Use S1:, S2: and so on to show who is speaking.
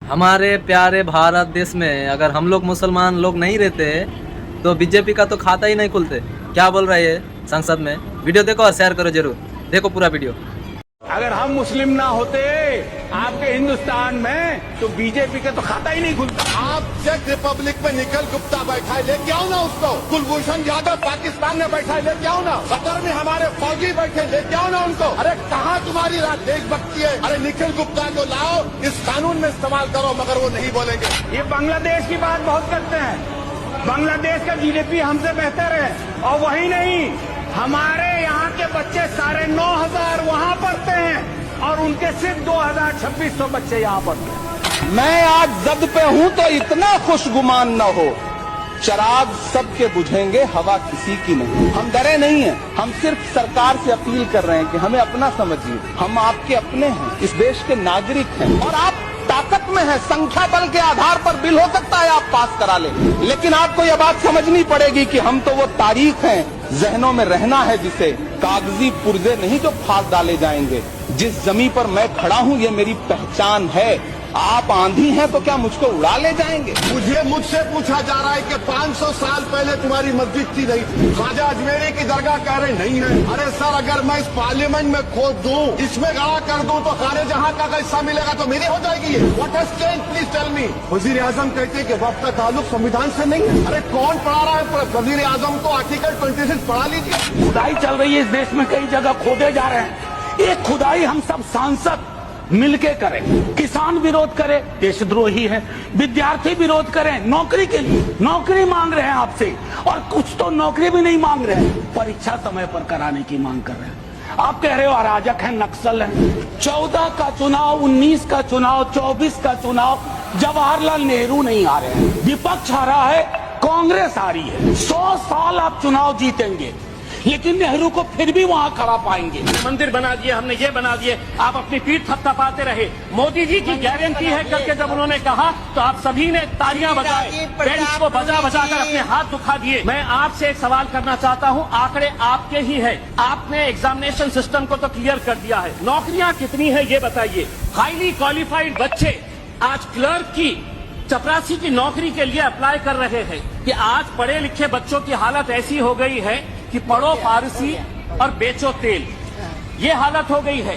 S1: हमारे प्यारे भारत देश में अगर हम लोग मुसलमान लोग नहीं रहते तो बीजेपी का तो खाता ही नहीं खुलते। क्या बोल रहा है ये संसद में? वीडियो देखो और शेयर करो जरूर, देखो पूरा वीडियो।
S2: अगर हम मुस्लिम ना होते आपके हिंदुस्तान में तो बीजेपी का तो खाता ही नहीं खुलता।
S3: आप चेक रिपब्लिक में निखिल गुप्ता बैठा है, लेके आओ ना उसको। कुलभूषण यादव पाकिस्तान में बैठा है, लेके आओ ना। कतर में हमारे फौजी बैठे, लेके आओ ना उनको। अरे कहाँ तुम्हारी देशभक्ति है? अरे निखिल गुप्ता को लाओ, इस कानून में इस्तेमाल करो, मगर वो नहीं बोलेंगे।
S2: ये बांग्लादेश की बात बहुत करते हैं, बांग्लादेश का जीडीपी हमसे बेहतर है। और वही नहीं, हमारे यहाँ के बच्चे 9,500 वहाँ पढ़ते हैं और उनके सिर्फ 2,000-2,600 बच्चे यहाँ पढ़ते हैं।
S4: मैं आज जद पे हूं तो इतना खुशगुमान न हो, चराग सबके बुझेंगे, हवा किसी की नहीं। हम डरे नहीं हैं, हम सिर्फ सरकार से अपील कर रहे हैं कि हमें अपना समझिए। हम आपके अपने हैं, इस देश के नागरिक हैं और आप ताकत में है। संख्या बल के आधार पर बिल हो सकता है आप पास करा ले, लेकिन आपको यह बात समझनी पड़ेगी कि हम तो वो तारीख हैं, जहनों में रहना है जिसे, कागजी पुर्जे नहीं जो फाड़ डाले जाएंगे। जिस जमीन पर मैं खड़ा हूं ये मेरी पहचान है। आप आंधी हैं तो क्या मुझको उड़ा ले जाएंगे?
S3: मुझसे पूछा जा रहा है कि 500 साल पहले तुम्हारी मस्जिद थी, नहीं थी। ख्वाजा अजमेरी की दरगाह कह रहे नहीं है। अरे सर, अगर मैं इस पार्लियामेंट में खोद दूं, इसमें गड़ा कर दूं, तो खाने जहां का हिस्सा मिलेगा तो मेरी हो जाएगी। What has change, please tell me. वजीर आजम कहते हैं कि वक्त का ताल्लुक संविधान से नहीं है। अरे कौन पढ़ा रहा है वजीर आजम को? आर्टिकल 26 पढ़ा लीजिए।
S2: खुदाई चल रही है इस देश में, कई जगह खोदे जा रहे हैं। ये खुदाई हम सब सांसद मिलके करें। किसान विरोध करे, देशद्रोही है। विद्यार्थी विरोध करें, नौकरी के लिए नौकरी मांग रहे हैं आपसे, और कुछ तो नौकरी भी नहीं मांग रहे हैं, परीक्षा समय पर कराने की मांग कर रहे हैं। आप कह रहे हो अराजक है, नक्सल है। 14 का चुनाव, 19 का चुनाव, 24 का चुनाव, जवाहरलाल नेहरू नहीं आ रहे हैं, विपक्ष आ रहा है, कांग्रेस आ रही है। 100 साल आप चुनाव जीतेंगे लेकिन नेहरू को फिर भी वहां खड़ा पाएंगे।
S5: मंदिर बना दिए हमने, ये बना दिए, आप अपनी पीठ थपथपाते रहे। मोदी जी की गारंटी है करके जब उन्होंने कहा तो आप सभी ने तालियां बजाई, बेंच को बजा बजा कर अपने हाथ दुखा दिए। मैं आपसे एक सवाल करना चाहता हूं, आंकड़े आपके ही है, आपने एग्जामिनेशन सिस्टम को तो क्लियर कर दिया है, नौकरियां कितनी है ये बताइए। हाईली क्वालिफाइड बच्चे आज क्लर्क की, चपरासी की नौकरी के लिए अप्लाई कर रहे हैं कि आज पढ़े लिखे बच्चों की हालत ऐसी हो गई है कि पढ़ो फारसी और बेचो तेल, ये हालत हो गई है।